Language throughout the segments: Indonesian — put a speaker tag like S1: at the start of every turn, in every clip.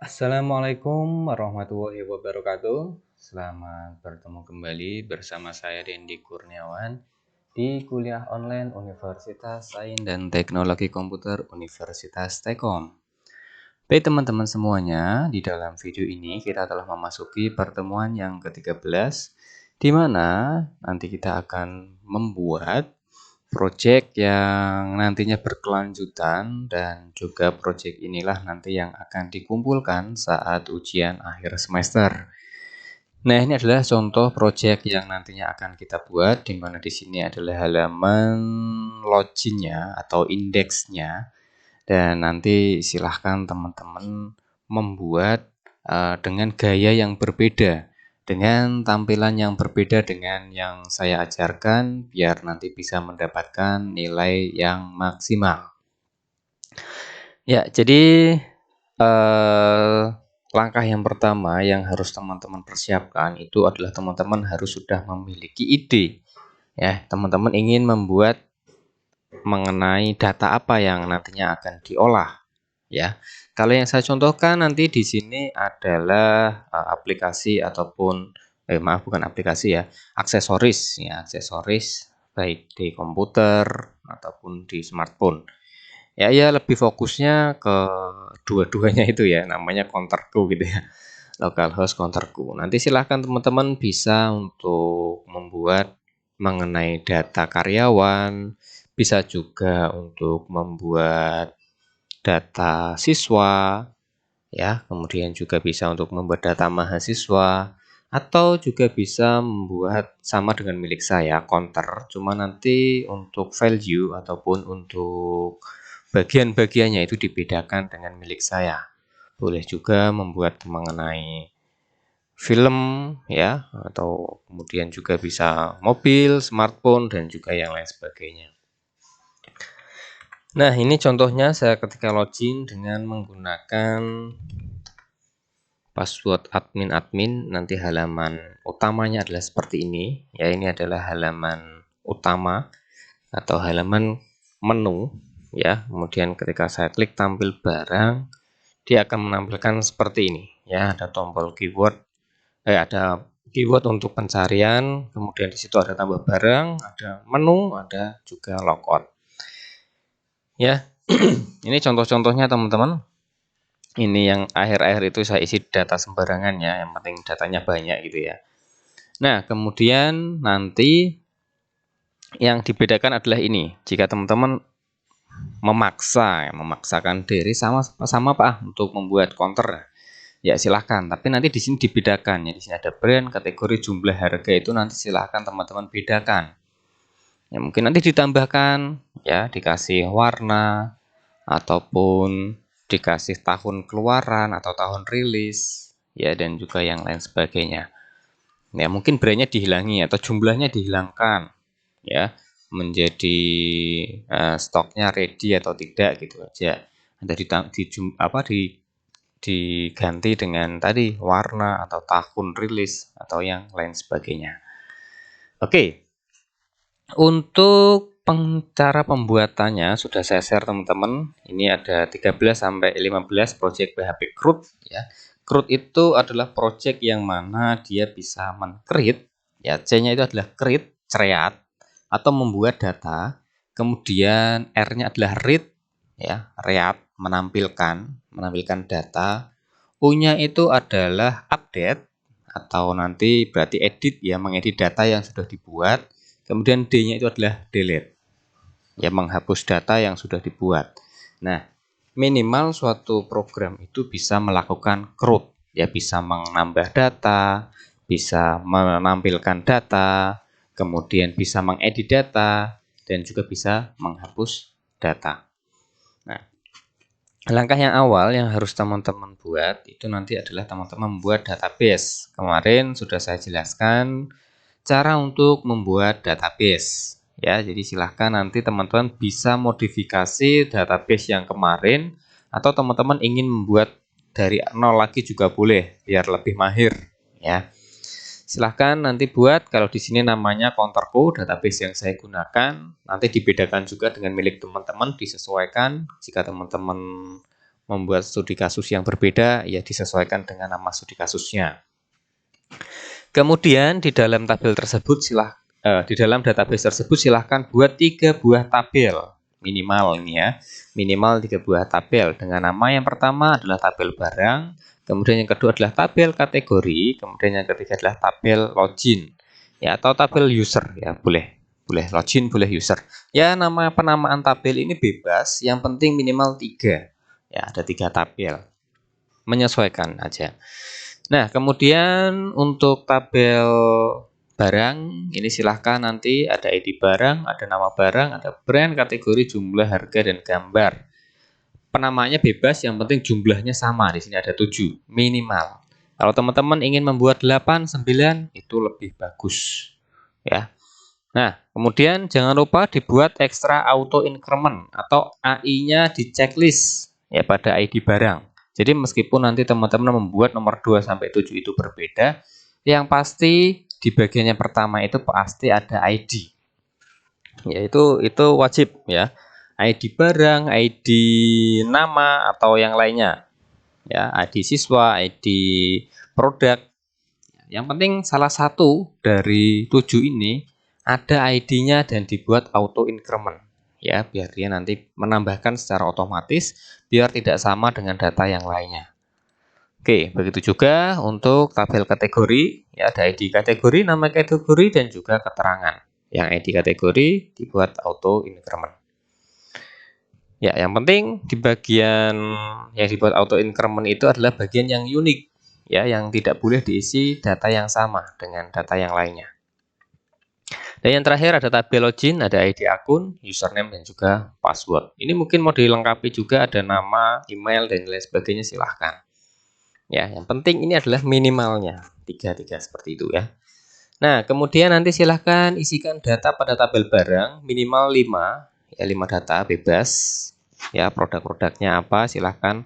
S1: Assalamualaikum warahmatullahi wabarakatuh. Selamat bertemu kembali bersama saya Dendi Kurniawan di kuliah online Universitas Sains dan Teknologi Komputer Universitas Tekom. Baik teman-teman semuanya, di dalam video ini kita telah memasuki pertemuan yang ke-13 di mana nanti kita akan membuat proyek yang nantinya berkelanjutan, dan juga proyek inilah nanti yang akan dikumpulkan saat ujian akhir semester. Nah, ini adalah contoh proyek yang nantinya akan kita buat, di mana di sini adalah halaman loginnya atau indeksnya, dan nanti silahkan teman-teman membuat dengan gaya yang berbeda, dengan tampilan yang berbeda dengan yang saya ajarkan, biar nanti bisa mendapatkan nilai yang maksimal. Ya, jadi langkah yang pertama yang harus teman-teman persiapkan itu adalah teman-teman harus sudah memiliki ide. Ya, teman-teman ingin membuat mengenai data apa yang nantinya akan diolah. Ya, kalau yang saya contohkan nanti di sini adalah aplikasi ataupun bukan aplikasi ya, aksesoris ya, aksesoris baik di komputer ataupun di smartphone. Ya, lebih fokusnya ke dua-duanya itu ya, namanya counterku gitu ya. Localhost counterku. Nanti silahkan teman-teman bisa untuk membuat mengenai data karyawan, bisa juga untuk membuat data siswa, ya, kemudian juga bisa untuk membuat data mahasiswa, atau juga bisa membuat sama dengan milik saya, counter, cuma nanti untuk value ataupun untuk bagian-bagiannya itu dibedakan dengan milik saya. Boleh juga membuat mengenai film, ya, atau kemudian juga bisa mobil, smartphone, dan juga yang lain sebagainya. Nah, ini contohnya saya ketika login dengan menggunakan password admin, nanti halaman utamanya adalah seperti ini. Ya, ini adalah halaman utama atau halaman menu. Ya, kemudian ketika saya klik tampil barang, dia akan menampilkan seperti ini. Ya, ada tombol keyword, ada keyword untuk pencarian, kemudian di situ ada tambah barang, ada menu, ada juga logout. Ya, ini contoh-contohnya teman-teman. Ini yang akhir-akhir itu saya isi data sembarangan ya, yang penting datanya banyak gitu ya. Nah, kemudian nanti yang dibedakan adalah ini. Jika teman-teman memaksakan diri sama Pak untuk membuat counter, ya silahkan. Tapi nanti di sini dibedakan ya. Di sini ada brand, kategori, jumlah harga, itu nanti silahkan teman-teman bedakan. Ya, mungkin nanti ditambahkan ya, dikasih warna ataupun dikasih tahun keluaran atau tahun rilis ya, dan juga yang lain sebagainya. Ya, mungkin brandnya dihilangi atau jumlahnya dihilangkan ya, menjadi stoknya ready atau tidak gitu aja. Ada diganti dengan tadi warna atau tahun rilis atau yang lain sebagainya. Oke. Untuk cara pembuatannya sudah saya share teman-teman. Ini ada 13 sampai 15 project PHP CRUD ya. CRUD itu adalah project yang mana dia bisa men-create ya, C-nya itu adalah create, create atau membuat data. Kemudian R-nya adalah read ya, read, menampilkan data. U-nya itu adalah update atau nanti berarti edit ya, mengedit data yang sudah dibuat. Kemudian D-nya itu adalah delete, ya, menghapus data yang sudah dibuat. Nah, minimal suatu program itu bisa melakukan CRUD, ya, bisa menambah data, bisa menampilkan data, kemudian bisa mengedit data, dan juga bisa menghapus data. Nah, langkah yang awal yang harus teman-teman buat itu nanti adalah teman-teman membuat database. Kemarin sudah saya jelaskan cara untuk membuat database ya. Jadi silahkan nanti teman-teman bisa modifikasi database yang kemarin, atau teman-teman ingin membuat dari nol lagi juga boleh biar lebih mahir, ya. Silahkan nanti buat. Kalau di sini namanya counterku, database yang saya gunakan. Nanti dibedakan juga dengan milik teman-teman, disesuaikan. Jika teman-teman membuat studi kasus yang berbeda, ya disesuaikan dengan nama studi kasusnya. Kemudian di dalam tabel tersebut di dalam database tersebut silahkan buat 3 buah tabel minimal ini ya. Minimal 3 buah tabel dengan nama. Yang pertama adalah tabel barang, kemudian yang kedua adalah tabel kategori, kemudian yang ketiga adalah tabel login ya, atau tabel user ya, boleh login, boleh user. Ya, nama penamaan tabel ini bebas, yang penting minimal 3. Ya, ada 3 tabel. Menyesuaikan aja. Nah, kemudian untuk tabel barang ini silahkan nanti ada ID barang, ada nama barang, ada brand, kategori, jumlah, harga, dan gambar. Penamaannya bebas, yang penting jumlahnya sama. Di sini ada 7 minimal. Kalau teman-teman ingin membuat 8, 9 itu lebih bagus ya. Nah, kemudian jangan lupa dibuat extra auto increment atau AI-nya di checklist ya pada ID barang. Jadi meskipun nanti teman-teman membuat nomor 2 sampai 7 itu berbeda, yang pasti di bagian yang pertama itu pasti ada ID. Ya, itu wajib ya. ID barang, ID nama atau yang lainnya. Ya, ID siswa, ID produk. Yang penting salah satu dari 7 ini ada ID-nya dan dibuat auto increment ya, biar dia nanti menambahkan secara otomatis biar tidak sama dengan data yang lainnya. Oke, begitu juga untuk tabel kategori ya, ada ID kategori, nama kategori, dan juga keterangan. Yang ID kategori dibuat auto increment. Ya, yang penting di bagian yang dibuat auto increment itu adalah bagian yang unik ya, yang tidak boleh diisi data yang sama dengan data yang lainnya. Dan yang terakhir ada tabel login, ada ID akun, username, dan juga password. Ini mungkin mau dilengkapi juga, ada nama, email, dan lain sebagainya, silahkan. Ya, yang penting ini adalah minimalnya 3 seperti itu ya. Nah, kemudian nanti silahkan isikan data pada tabel barang minimal 5 ya, 5 data bebas ya, produk-produknya apa silahkan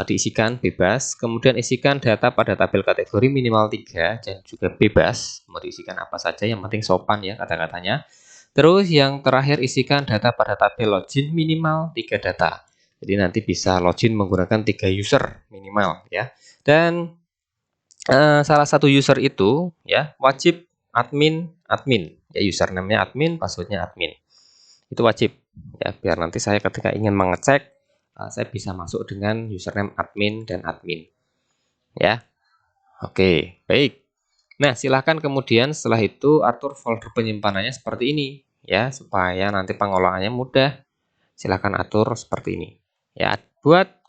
S1: diisikan bebas. Kemudian isikan data pada tabel kategori minimal 3 dan juga bebas, mau diisikan apa saja, yang penting sopan ya kata-katanya. Terus yang terakhir isikan data pada tabel login minimal 3 data. Jadi nanti bisa login menggunakan 3 user minimal ya. Dan salah satu user itu ya wajib admin ya, username-nya admin, password-nya admin. Itu wajib ya, biar nanti saya ketika ingin mengecek saya bisa masuk dengan username admin dan admin ya. Oke, baik. Nah, silahkan kemudian setelah itu atur folder penyimpanannya seperti ini ya, supaya nanti pengelolaannya mudah. Silahkan atur seperti ini ya. Buat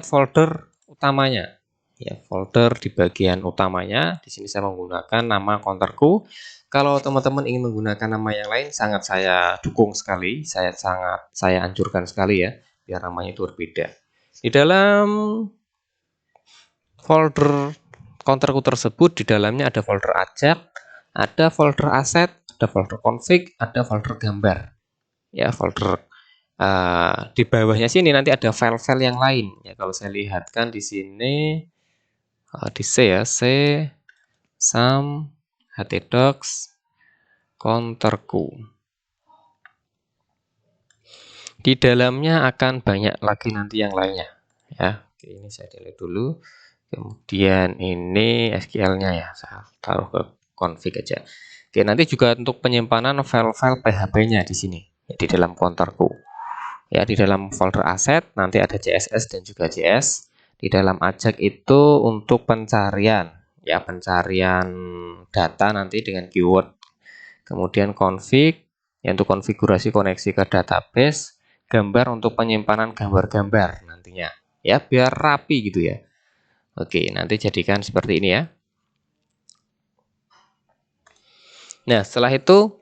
S1: folder utamanya ya, folder di bagian utamanya. Di sini saya menggunakan nama counterku. Kalau teman-teman ingin menggunakan nama yang lain, sangat saya dukung sekali, saya anjurkan sekali ya, biar namanya itu berbeda. Di dalam folder counterku tersebut, di dalamnya ada folder ajak, ada folder aset, ada folder config, ada folder gambar. Ya, folder di bawahnya sini nanti ada file-file yang lain. Ya, kalau saya lihatkan di sini di C ya, C, sum, htdocs, counterku. Di dalamnya akan banyak lagi nanti yang lainnya ya. Oke, ini saya delete dulu. Kemudian ini SQL-nya ya, saya taruh ke config aja. Oke, nanti juga untuk penyimpanan file-file PHP-nya di sini ya, di dalam counterku. Ya, di dalam folder aset nanti ada CSS dan juga JS. Di dalam ajak itu untuk pencarian ya, pencarian data nanti dengan keyword. Kemudian config ya, untuk konfigurasi koneksi ke database. Gambar untuk penyimpanan gambar-gambar nantinya ya, biar rapi gitu ya. Oke, nanti jadikan seperti ini ya. Nah, setelah itu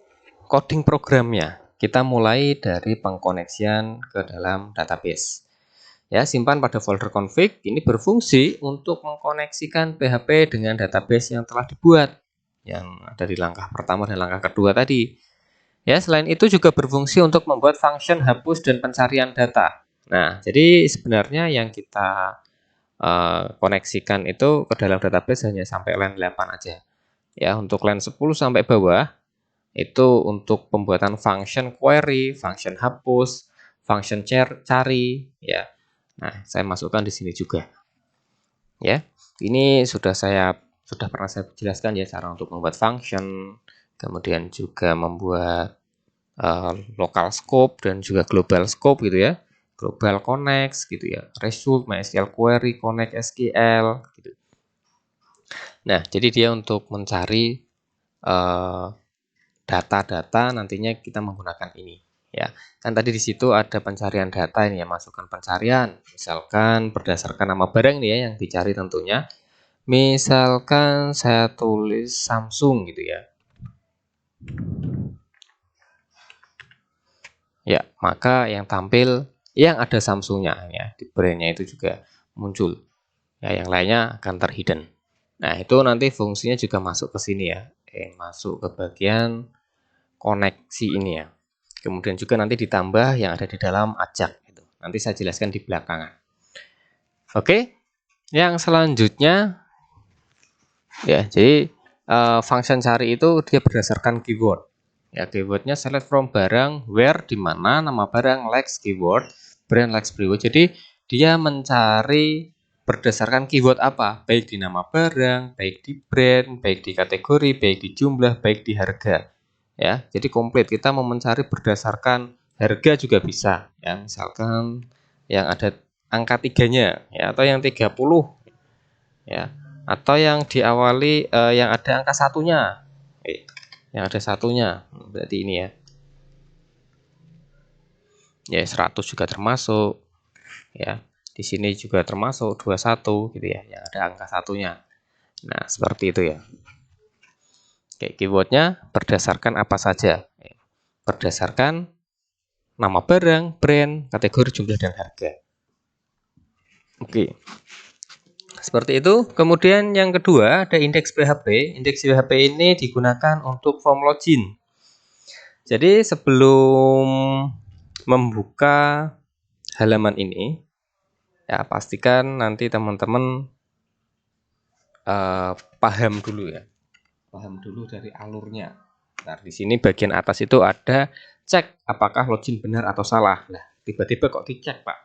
S1: coding programnya. Kita mulai dari pengkoneksian ke dalam database. Ya, simpan pada folder config. Ini berfungsi untuk mengkoneksikan PHP dengan database yang telah dibuat, yang ada di langkah pertama dan langkah kedua tadi. Ya, selain itu juga berfungsi untuk membuat function hapus dan pencarian data. Nah, jadi sebenarnya yang kita koneksikan itu ke dalam database hanya sampai line 8 aja. Ya, untuk line 10 sampai bawah itu untuk pembuatan function query, function hapus, function cari, ya. Nah, saya masukkan di sini juga. Ya, ini sudah pernah saya jelaskan ya cara untuk membuat function, kemudian juga membuat local scope dan juga global scope gitu ya. Global connect gitu ya. Result, MySQL query, connect SQL gitu. Nah, jadi dia untuk mencari data-data nantinya kita menggunakan ini ya. Kan tadi di situ ada pencarian data ini ya, masukkan pencarian. Misalkan berdasarkan nama barang nih ya yang dicari tentunya. Misalkan saya tulis Samsung gitu ya. Ya, maka yang tampil yang ada Samsungnya ya, di brandnya itu juga muncul. Ya, yang lainnya akan terhidden. Nah, itu nanti fungsinya juga masuk ke sini ya. Masuk ke bagian koneksi ini ya. Kemudian juga nanti ditambah yang ada di dalam ajak gitu. Nanti saya jelaskan di belakangan. Oke, yang selanjutnya ya, jadi function cari itu dia berdasarkan keyword. Ya, keywordnya select from barang, where di mana, nama barang, likes keyword, brand likes keyword. Jadi dia mencari berdasarkan keyword apa, baik di nama barang, baik di brand, baik di kategori, baik di jumlah, baik di harga. Ya, jadi komplit. Kita mau mencari berdasarkan harga juga bisa. Ya, misalkan yang ada angka 3-nya, ya, atau yang 30, ya, atau yang diawali yang ada angka satunya. Yang ada satunya, berarti ini ya. Ya, 100 juga termasuk. Ya, di sini juga termasuk 21 gitu ya, yang ada angka satunya. Nah, seperti itu ya. Oke, keywordnya berdasarkan apa saja? Berdasarkan nama barang, brand, kategori, jumlah, dan harga. Oke. Seperti itu. Kemudian yang kedua ada indeks PHP. Indeks PHP ini digunakan untuk form login. Jadi sebelum membuka halaman ini, ya pastikan nanti teman-teman paham dulu ya. Paham dulu dari alurnya. Nah, di sini bagian atas itu ada cek apakah login benar atau salah. Nah, tiba-tiba kok dicek, Pak.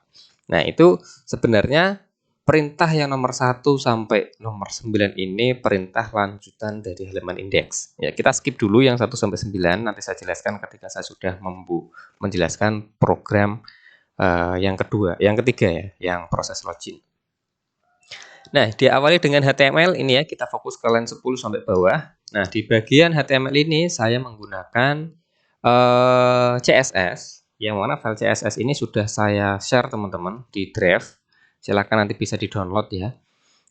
S1: Nah, itu sebenarnya perintah yang nomor 1 sampai nomor 9 ini perintah lanjutan dari halaman indeks. Ya, kita skip dulu yang 1 sampai 9, nanti saya jelaskan ketika saya sudah menjelaskan program yang ketiga ya, yang proses login. Nah, diawali dengan HTML ini ya, kita fokus ke line 10 sampai bawah. Nah, di bagian HTML ini saya menggunakan CSS, yang mana file CSS ini sudah saya share teman-teman di Drive. Silakan nanti bisa di-download ya.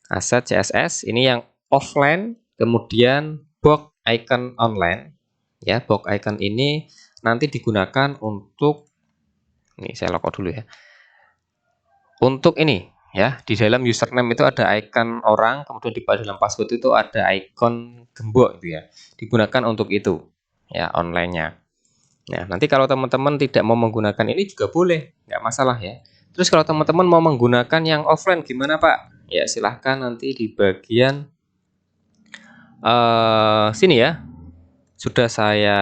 S1: Aset CSS ini yang offline, kemudian box icon online. Ya, box icon ini nanti digunakan untuk ini saya logo dulu ya. Untuk ini ya, di dalam username itu ada icon orang, kemudian di dalam password itu ada icon gembok gitu ya. Digunakan untuk itu ya, online-nya. Nah, nanti kalau teman-teman tidak mau menggunakan ini juga boleh, nggak masalah ya. Terus kalau teman-teman mau menggunakan yang offline gimana, Pak? Ya, silahkan nanti di bagian sini ya. Sudah saya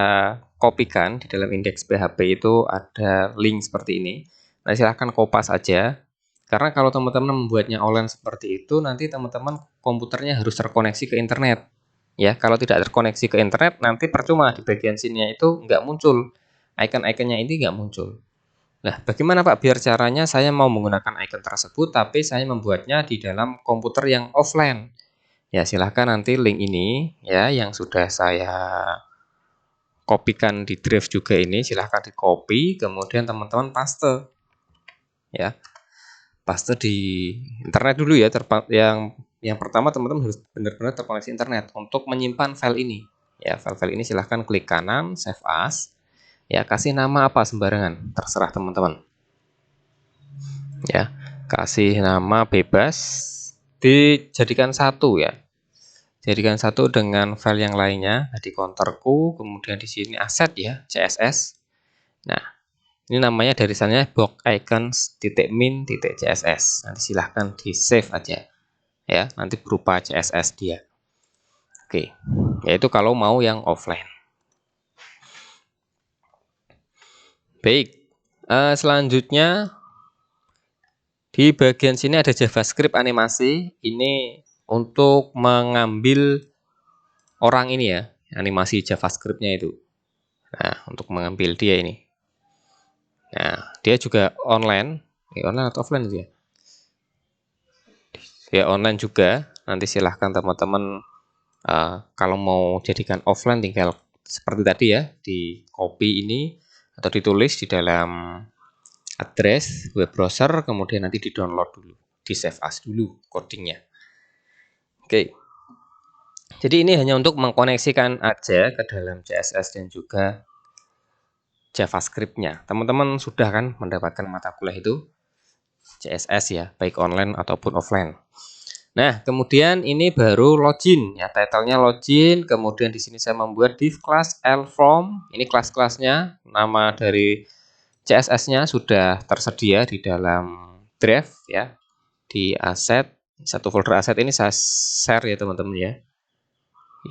S1: kopikan di dalam indeks PHP itu ada link seperti ini. Nah, silahkan kopas aja. Karena kalau teman-teman membuatnya online seperti itu, nanti teman-teman komputernya harus terkoneksi ke internet. Ya, kalau tidak terkoneksi ke internet, nanti percuma di bagian sini itu nggak muncul. Icon-iconnya ini nggak muncul. Nah, bagaimana Pak biar caranya saya mau menggunakan icon tersebut, tapi saya membuatnya di dalam komputer yang offline? Ya, silahkan nanti link ini ya yang sudah saya kopikan di Drive juga ini, silahkan di copy, kemudian teman-teman paste. Ya, paste di internet dulu ya. Yang pertama teman-teman harus benar-benar terkoneksi internet untuk menyimpan file ini. Ya, file-file ini silahkan klik kanan, save as. Ya, kasih nama apa sembarangan, terserah teman-teman. Ya, kasih nama bebas, dijadikan satu ya. jadikan satu dengan file yang lainnya. Nah, di counterku, kemudian di sini aset ya, CSS. Nah, ini namanya dari sananya box icons.min.css. Nanti silahkan di save aja ya, nanti berupa CSS dia. Oke, yaitu kalau mau yang offline. Baik, selanjutnya di bagian sini ada JavaScript animasi. Ini untuk mengambil orang ini ya, animasi JavaScript-nya itu. Nah, untuk mengambil dia ini. Nah, dia juga online. Online atau offline itu ya? Dia online juga. Nanti silahkan teman-teman kalau mau jadikan offline tinggal seperti tadi ya, di copy ini atau ditulis di dalam address web browser, kemudian nanti di download dulu, di save as dulu codingnya. Oke, jadi ini hanya untuk mengkoneksikan aja ke dalam CSS dan juga JavaScript-nya. Teman-teman sudah kan mendapatkan mata kuliah itu CSS ya, baik online ataupun offline. Nah, kemudian ini baru login ya, title-nya login. Kemudian di sini saya membuat div class lFrom. Ini kelas-kelasnya, nama dari CSS-nya sudah tersedia di dalam drive ya, di aset. Satu folder aset ini saya share ya teman-teman ya.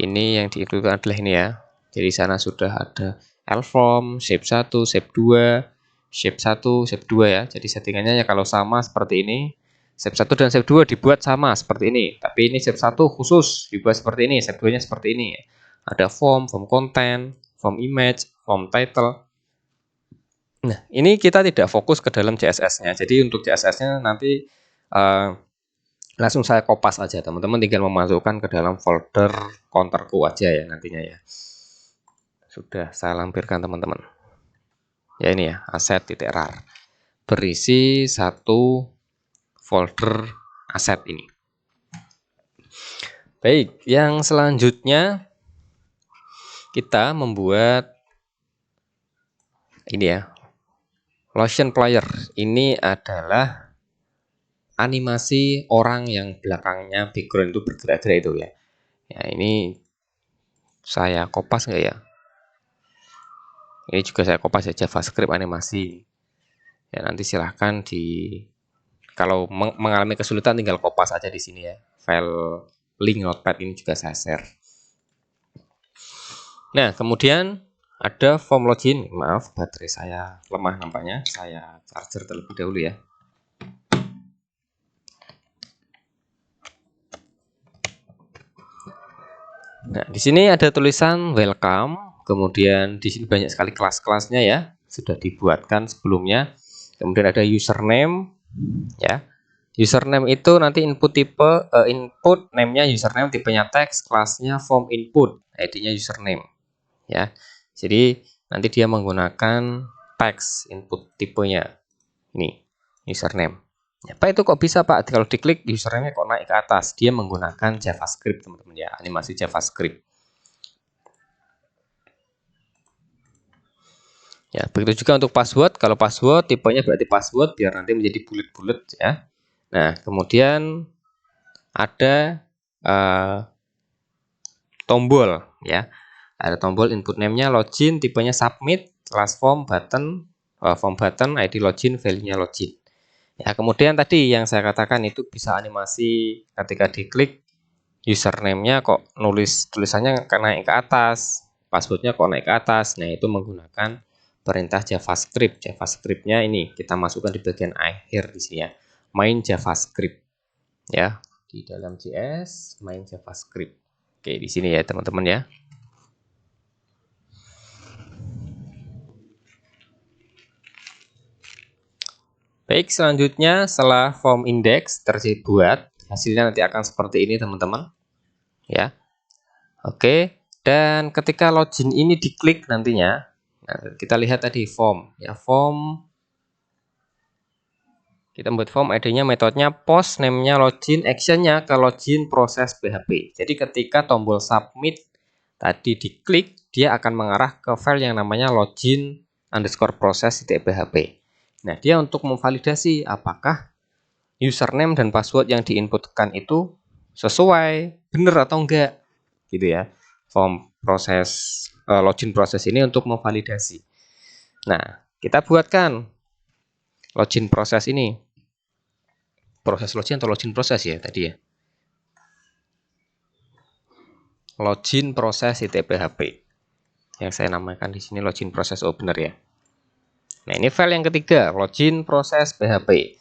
S1: Ini yang diikutkan adalah ini ya. Jadi sana sudah ada lFrom, shape 1, shape 2, shape 1, shape 2 ya. Jadi settingannya ya kalau sama seperti ini. Shape 1 dan shape 2 dibuat sama seperti ini. Tapi ini shape 1 khusus dibuat seperti ini, shape 2-nya seperti ini. Ada form content, form image, form title. Nah, ini kita tidak fokus ke dalam CSS-nya. Jadi untuk CSS-nya nanti langsung saya kopas aja. Teman-teman tinggal memasukkan ke dalam folder counterku aja ya nantinya ya. Sudah saya lampirkan teman-teman. Ya ini ya, aset.rar. Berisi satu folder aset ini. Baik, yang selanjutnya kita membuat ini ya, motion player. Ini adalah animasi orang yang belakangnya background itu bergerak-gerak itu ya. Ya ini saya kopas nggak ya? Ini juga saya kopas ya, JavaScript animasi. Ya nanti silahkan kalau mengalami kesulitan tinggal kopas aja di sini ya. File link notepad ini juga saya share. Nah, kemudian ada form login. Maaf, baterai saya lemah nampaknya. Saya charger terlebih dahulu ya. Nah, di sini ada tulisan welcome. Kemudian di sini banyak sekali kelas-kelasnya ya. Sudah dibuatkan sebelumnya. Kemudian ada username ya. Username itu nanti input tipe input name-nya username, tipenya teks, kelasnya form input, ID-nya username ya. Jadi nanti dia menggunakan teks input tipenya. Ini username. Ya, Pak itu kok bisa Pak? Kalau diklik username kok naik ke atas? Dia menggunakan JavaScript teman-teman ya, animasi JavaScript. Ya, begitu juga untuk password. Kalau password tipenya berarti password biar nanti menjadi bulat-bulat ya. Nah, kemudian ada tombol ya. Ada tombol input name-nya login, tipenya submit, class form button, ID login, value-nya login. Ya, kemudian tadi yang saya katakan itu bisa animasi ketika diklik username-nya kok tulisannya naik ke atas, password-nya kok naik ke atas. Nah, itu menggunakan perintah JavaScript. JavaScript-nya ini kita masukkan di bagian akhir di sini ya. Main JavaScript. Ya, di dalam JS main JavaScript. Oke, di sini ya, teman-teman ya. Baik, selanjutnya setelah form index terbuat, hasilnya nanti akan seperti ini, teman-teman. Ya. Oke, dan ketika login ini diklik nantinya, nah, kita lihat tadi form, ya form. Kita buat form, ID-nya, metodenya post, name-nya login, action-nya ke login proses PHP. Jadi ketika tombol submit tadi diklik, dia akan mengarah ke file yang namanya login underscore proses.php. Nah, dia untuk memvalidasi apakah username dan password yang diinputkan itu sesuai, benar atau enggak. gitu ya. Form proses login proses ini untuk memvalidasi. Nah, kita buatkan login proses ini. Proses login atau login proses ya tadi ya. Login proses ITPHP. Yang saya namakan di sini login proses, oh benar ya. Nah, ini file yang ketiga, login proses PHP.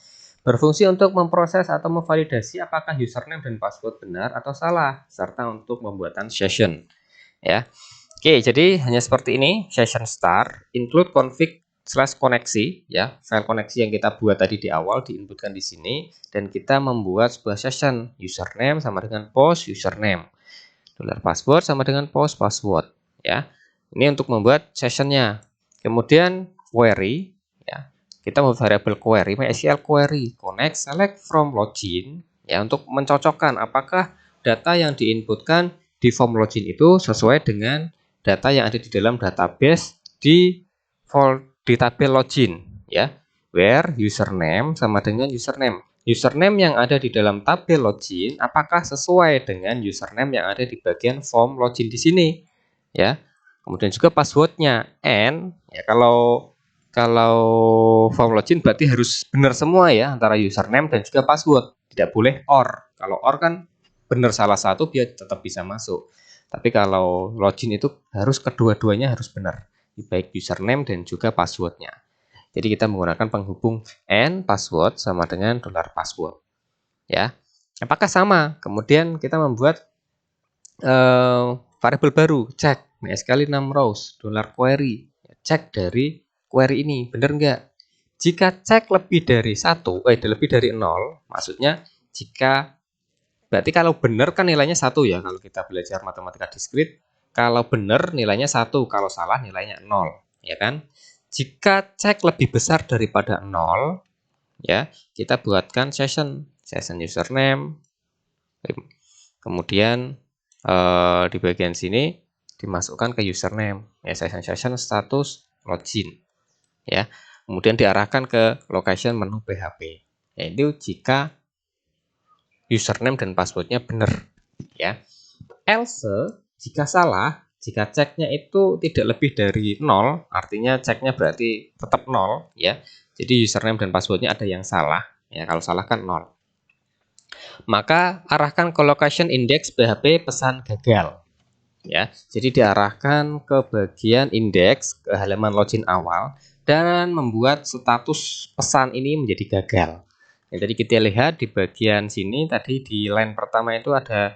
S1: Berfungsi untuk memproses atau memvalidasi apakah username dan password benar atau salah, serta untuk pembuatan session. Ya, oke, jadi hanya seperti ini. Session start, include config / koneksi, ya, file koneksi yang kita buat tadi di awal diinputkan di sini, dan kita membuat sebuah session. Username sama dengan post username, $password sama dengan post password. Ya, ini untuk membuat sessionnya. Kemudian query, ya, kita membuat variabel query, MySQL query connect select from login, ya, untuk mencocokkan apakah data yang diinputkan di form login itu sesuai dengan data yang ada di dalam database di tabel login, ya, where username sama dengan username. Username yang ada di dalam tabel login apakah sesuai dengan username yang ada di bagian form login di sini, ya. Kemudian juga passwordnya, and ya, kalau form login berarti harus benar semua ya, antara username dan juga password, tidak boleh or. Kalau or kan benar salah satu biar tetap bisa masuk, tapi kalau login itu harus kedua-duanya harus benar, baik username dan juga passwordnya. Jadi kita menggunakan penghubung and password sama dengan $password, ya. Apakah sama? Kemudian kita membuat variabel baru, cek MySQL 6 rows, $query, cek dari query ini benar enggak. Jika cek lebih dari 1, lebih dari 0, maksudnya jika berarti kalau benar kan nilainya 1 ya, kalau kita belajar matematika diskrit, kalau benar nilainya 1, kalau salah nilainya 0, ya kan? Jika cek lebih besar daripada 0, ya, kita buatkan session username, kemudian di bagian sini dimasukkan ke username, ya, session status login, ya. Kemudian diarahkan ke location menu PHP, yaitu jika username dan passwordnya benar, ya. Else jika salah, jika ceknya itu tidak lebih dari 0, artinya ceknya berarti tetap 0, ya. Jadi username dan passwordnya ada yang salah, ya, kalau salah kan 0. Maka arahkan ke location index PHP pesan gagal, ya. Jadi diarahkan ke bagian indeks, ke halaman login awal, dan membuat status pesan ini menjadi gagal. Yang tadi kita lihat di bagian sini tadi di line pertama itu ada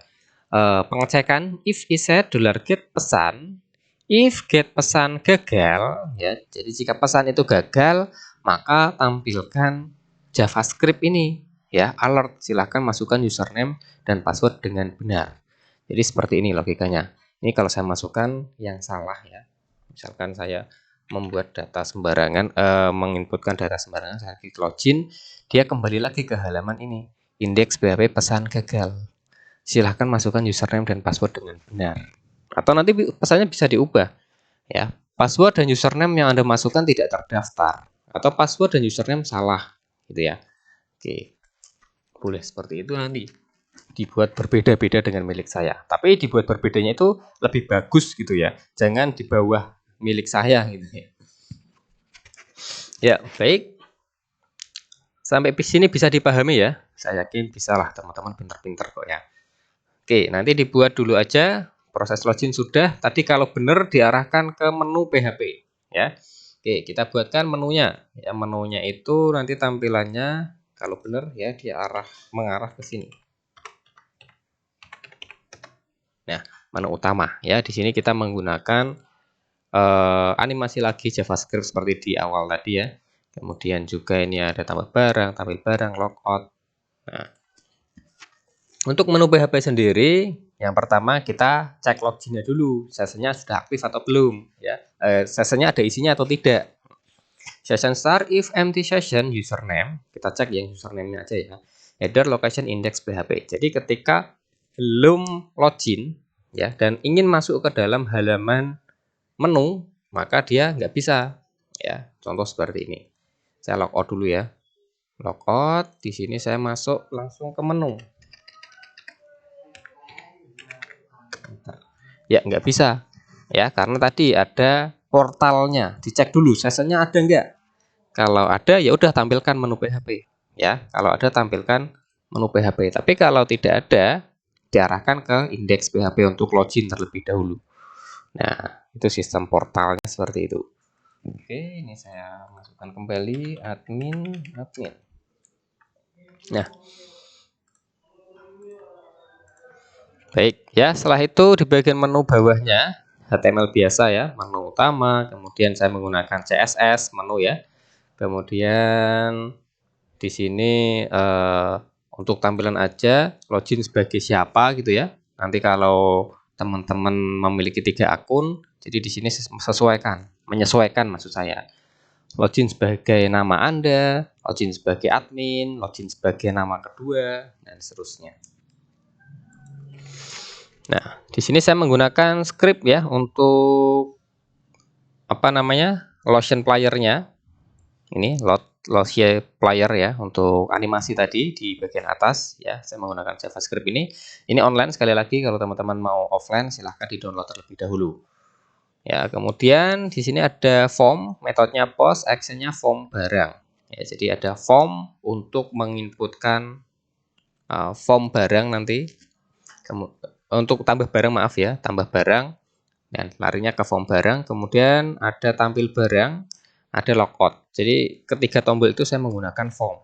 S1: pengecekan if iset $get pesan, if get pesan gagal, ya. Jadi jika pesan itu gagal, maka tampilkan JavaScript ini, ya, alert, silahkan masukkan username dan password dengan benar. Jadi seperti ini logikanya. Ini kalau saya masukkan yang salah, ya. Misalkan saya membuat data sembarangan, menginputkan data sembarangan, saya klik login, dia kembali lagi ke halaman ini, indeks PHP pesan gagal. Silahkan masukkan username dan password dengan benar. Atau nanti pesannya bisa diubah, ya. Password dan username yang Anda masukkan tidak terdaftar, atau password dan username salah, gitu ya. Oke, boleh seperti itu nanti. Dibuat berbeda-beda dengan milik saya. Tapi dibuat berbedanya itu lebih bagus gitu ya. Jangan di bawah milik saya gitu ya. Ya, baik. Sampai di sini bisa dipahami ya. Saya yakin bisa lah, teman-teman pintar-pintar kok ya. Oke, nanti dibuat dulu aja. Proses login sudah. Tadi kalau benar diarahkan ke menu PHP, ya. Oke, kita buatkan menunya. Ya, menunya itu nanti tampilannya kalau benar ya dia mengarah ke sini. Nah, menu utama ya. Di sini kita menggunakan animasi lagi JavaScript seperti di awal tadi ya. Kemudian juga ini ada tampil barang, logout. Nah, untuk menu PHP sendiri, yang pertama kita cek loginnya dulu, sessionnya sudah aktif atau belum, ya. Sessionnya ada isinya atau tidak. Session start if empty session username, kita cek yang username-nya aja ya. Header location index PHP. Jadi ketika belum login, ya, dan ingin masuk ke dalam halaman menu, maka dia nggak bisa, ya. Contoh seperti ini. Saya logout dulu ya. Logout, di sini saya masuk langsung ke menu. Ya nggak bisa, ya karena tadi ada portalnya, dicek dulu sessionnya ada nggak. Kalau ada ya udah tampilkan menu PHP, ya. Kalau ada tampilkan menu PHP. Tapi kalau tidak ada, diarahkan ke indeks PHP untuk login terlebih dahulu. Nah, itu sistem portalnya seperti itu. Oke, ini saya masukkan kembali admin. Nah, baik ya. Setelah itu di bagian menu bawahnya HTML biasa ya, menu utama. Kemudian saya menggunakan CSS menu ya. Kemudian di sini untuk tampilan aja login sebagai siapa gitu ya. Nanti kalau teman-teman memiliki 3 akun, jadi di sini menyesuaikan maksud saya. Login sebagai nama Anda, login sebagai admin, login sebagai nama kedua, dan seterusnya. Nah, di sini saya menggunakan script ya untuk Lotion player-nya. Ini Lotion player ya untuk animasi tadi di bagian atas ya. Saya menggunakan JavaScript ini. Ini online sekali lagi, kalau teman-teman mau offline silahkan di-download terlebih dahulu. Ya, kemudian di sini ada form, metodenya post, actionnya form barang. Ya, jadi ada form untuk menginputkan form barang nanti. Untuk tambah barang, maaf ya, tambah barang dan larinya ke form barang. Kemudian ada tampil barang, ada logout. Jadi ketiga tombol itu saya menggunakan form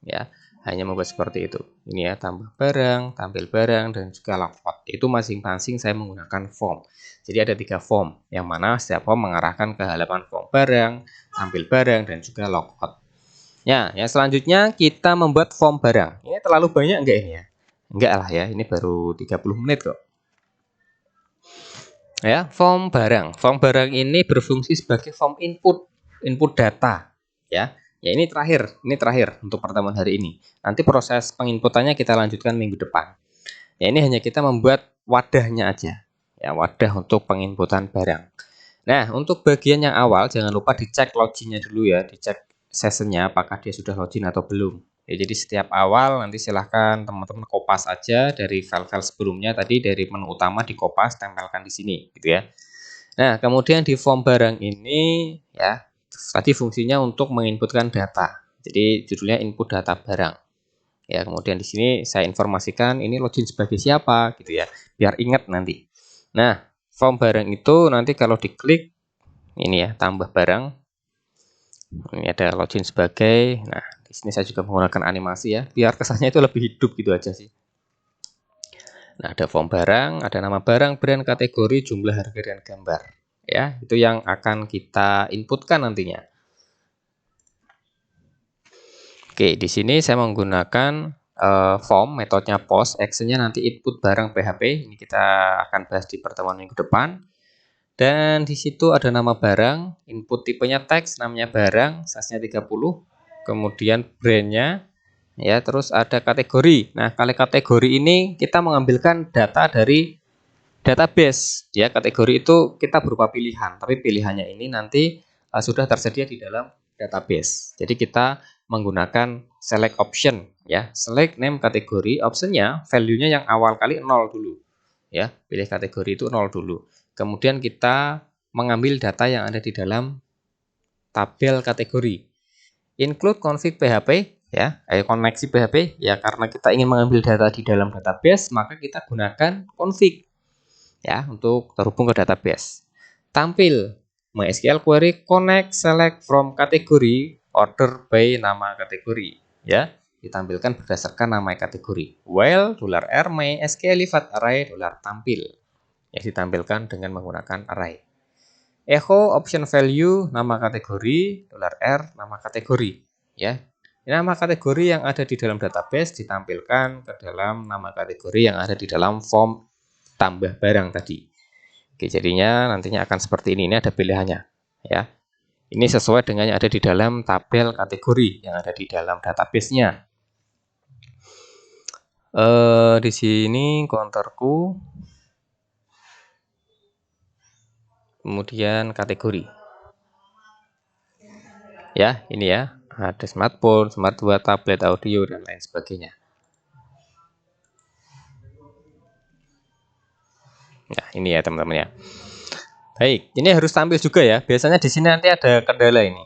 S1: ya, hanya membuat seperti itu. Ini ya, tambah barang, tampil barang, dan juga logout. Itu masing-masing saya menggunakan form. Jadi ada 3 form, yang mana setiap form mengarahkan ke halaman form barang, tampil barang, dan juga logout. Ya, yang selanjutnya kita membuat form barang. Ini terlalu banyak enggak ini ya? Enggak lah ya, ini baru 30 menit kok. Ya, form barang. Form barang ini berfungsi sebagai form input data. Ya, ini terakhir untuk pertemuan hari ini. Nanti proses penginputannya kita lanjutkan minggu depan. Ya, ini hanya kita membuat wadahnya aja. Ya, wadah untuk penginputan barang. Nah, untuk bagian yang awal jangan lupa dicek loginnya dulu ya, dicek sessionnya apakah dia sudah login atau belum. Ya, jadi setiap awal nanti silahkan teman-teman kopas aja dari file-file sebelumnya tadi, dari menu utama dikopas, tempelkan di sini gitu ya. Nah, kemudian di form barang ini ya, tadi fungsinya untuk menginputkan data. Jadi judulnya input data barang. Ya, kemudian di sini saya informasikan ini login sebagai siapa gitu ya, biar ingat nanti. Nah, form barang itu nanti kalau diklik ini ya, tambah barang. Ini ada login sebagai. Nah, di sini saya juga menggunakan animasi ya, biar kesannya itu lebih hidup gitu aja sih. Nah, ada form barang, ada nama barang, brand, kategori, jumlah harga, dan gambar. Ya, itu yang akan kita inputkan nantinya. Oke, di sini saya menggunakan form, metodenya post, actionnya nanti input barang PHP. Ini kita akan bahas di pertemuan minggu depan. Dan di situ ada nama barang, input tipenya teks, namanya barang, size-nya 30, kemudian brand-nya, ya, terus ada kategori. Nah, kali kategori ini kita mengambilkan data dari database. Ya, kategori itu kita berupa pilihan, tapi pilihannya ini nanti sudah tersedia di dalam database. Jadi kita menggunakan select option, ya, select name kategori, optionnya value-nya yang awal kali 0 dulu. Ya, pilih kategori itu 0 dulu. Kemudian kita mengambil data yang ada di dalam tabel kategori. Include config PHP ya, koneksi PHP ya, karena kita ingin mengambil data di dalam database, maka kita gunakan config ya untuk terhubung ke database. Tampil MySQL query connect select from kategori order by nama kategori ya, ditampilkan berdasarkan nama kategori. While $r MySQL livat array $tampil yang ditampilkan dengan menggunakan array. Echo option value nama kategori $r nama kategori ya. Nama kategori yang ada di dalam database ditampilkan ke dalam nama kategori yang ada di dalam form tambah barang tadi. Oke, jadinya nantinya akan seperti ini. Ini ada pilihannya ya. Ini sesuai dengan yang ada di dalam tabel kategori yang ada di dalam database-nya. Di sini counterku, kemudian kategori. Ya, ini ya. Ada smartphone, smart 2, tablet, audio, dan lain sebagainya. Nah, ini ya teman-teman ya. Baik, ini harus tampil juga ya. Biasanya di sini nanti ada kendala ini.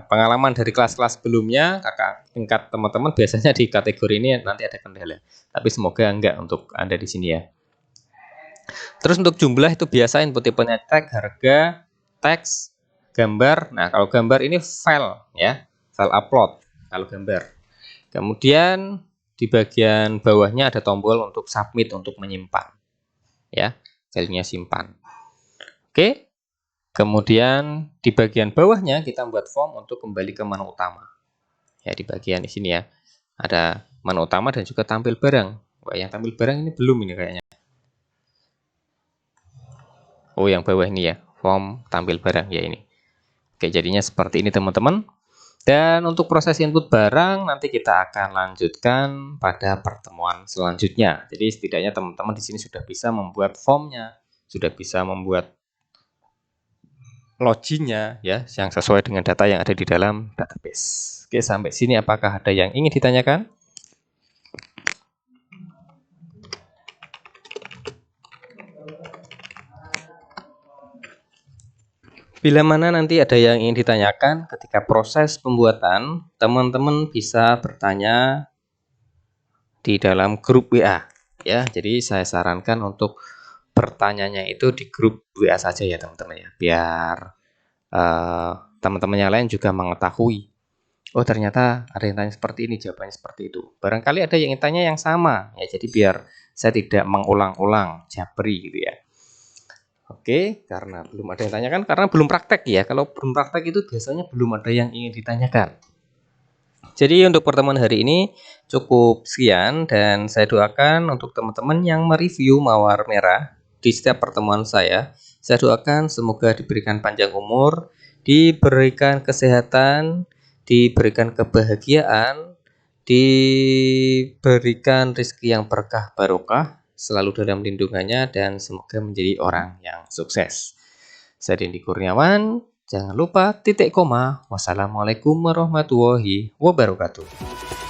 S1: Pengalaman dari kelas-kelas sebelumnya, kakak tingkat teman-teman biasanya di kategori ini nanti ada kendala. Tapi semoga enggak untuk Anda di sini ya. Terus untuk jumlah itu biasa input tipenya tag, harga, teks, gambar. Nah, kalau gambar ini file ya, file upload kalau gambar. Kemudian di bagian bawahnya ada tombol untuk submit, untuk menyimpan. Ya, filenya simpan. Oke. Kemudian di bagian bawahnya kita buat form untuk kembali ke menu utama. Ya, di bagian di sini ya. Ada menu utama dan juga tampil barang. Wah, yang tampil barang ini belum ini kayaknya. Oh, yang bawah ini ya, form tampil barang ya ini. Oke, jadinya seperti ini teman-teman. Dan untuk proses input barang nanti kita akan lanjutkan pada pertemuan selanjutnya. Jadi setidaknya teman-teman di sini sudah bisa membuat formnya, sudah bisa membuat loginnya ya, yang sesuai dengan data yang ada di dalam database. Oke, sampai sini apakah ada yang ingin ditanyakan? Bila mana nanti ada yang ingin ditanyakan ketika proses pembuatan, teman-teman bisa bertanya di dalam grup WA ya. Jadi saya sarankan untuk bertanyanya itu di grup WA saja ya teman-teman ya, biar teman-teman yang lain juga mengetahui. Oh, ternyata ada yang tanya seperti ini, jawabannya seperti itu. Barangkali ada yang tanya yang sama ya, jadi biar saya tidak mengulang-ulang japri gitu ya. Oke, karena belum ada yang tanyakan, karena belum praktek ya. Kalau belum praktek itu biasanya belum ada yang ingin ditanyakan. Jadi untuk pertemuan hari ini cukup sekian, dan saya doakan untuk teman-teman yang mereview mawar merah di setiap pertemuan saya doakan semoga diberikan panjang umur, diberikan kesehatan, diberikan kebahagiaan, diberikan rezeki yang berkah barokah, selalu dalam lindungannya, dan semoga menjadi orang yang sukses. Saya Dendi Kurniawan, jangan lupa titik koma. Wassalamualaikum warahmatullahi wabarakatuh.